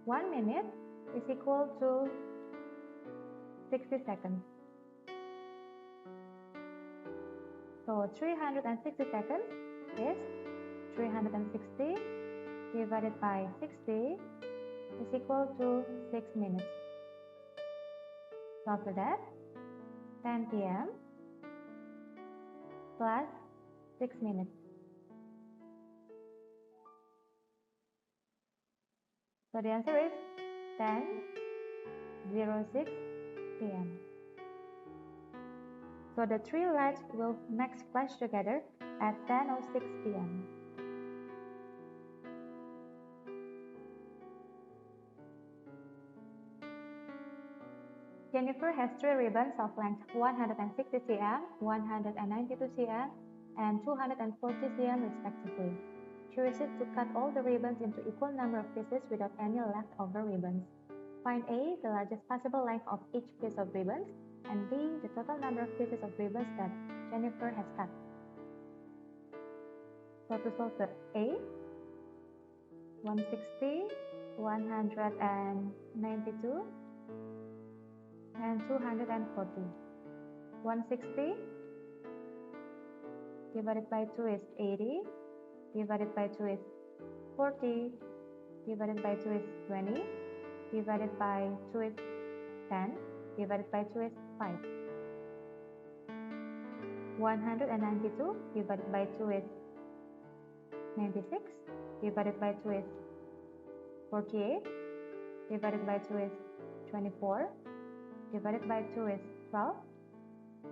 1 minute is equal to 60 seconds. So 360 seconds is 360 divided by 60 is equal to 6 minutes. So after that, 10 p.m. plus 6 minutes. So the answer is 10:06 p.m. So the 3 lights will next flash together at 10:06 p.m. Jennifer has 3 ribbons of length 160 cm, 192 cm, and 240 cm respectively. She wishes to cut all the ribbons into equal number of pieces without any leftover ribbons. Find A, the largest possible length of each piece of ribbons, and B, the total number of pieces of ribbons that Jennifer has cut. So to solve the A, 160, 192, and 240. 160 divided by 2 is 80, divided by 2 is 40, divided by 2 is 20, divided by 2 is 10, divided by 2 is 5. 192 divided by 2 is 96, divided by 2 is 48, divided by 2 is 24, divided by 2 is 12,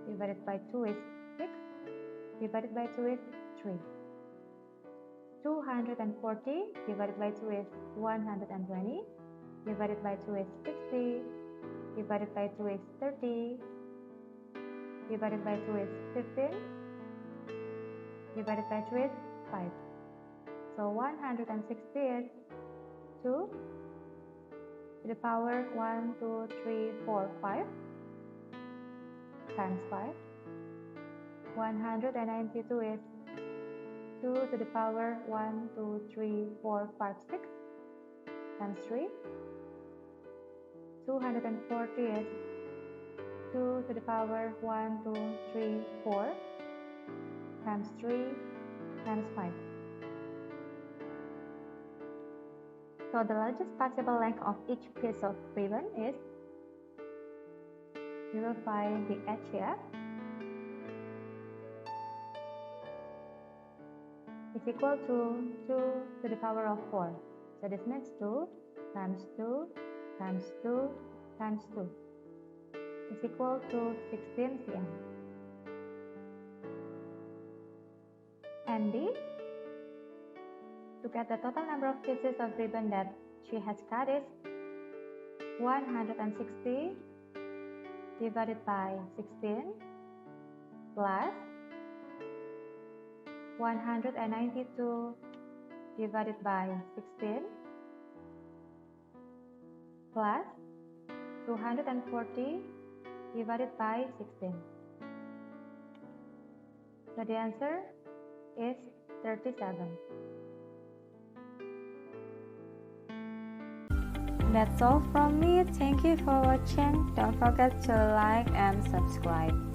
divided by 2 is 6, divided by 2 is 3. 240 divided by 2 is 120, divided by 2 is 60, divided by 2 is 30, divided by 2 is 15, divided by 2 is 5. So 160 is 2 to the power 1, 2, 3, 4, 5 times 5. 192 is 2 to the power 1, 2, 3, 4, 5, 6 times 3. 240 is 2 to the power 1, 2, 3, 4 times 3 times 5. So the largest possible length of each piece of ribbon is, we will find the Hdf is equal to 2 to the power of 4. So this means 2 times 2 times 2 times 2 is equal to 16 cm. And B, to get the total number of pieces of ribbon that she has cut is 160 divided by 16 plus 192 divided by 16 plus 240 divided by 16. So the answer is 37. That's all from me. Thank you for watching. Don't forget to like and subscribe.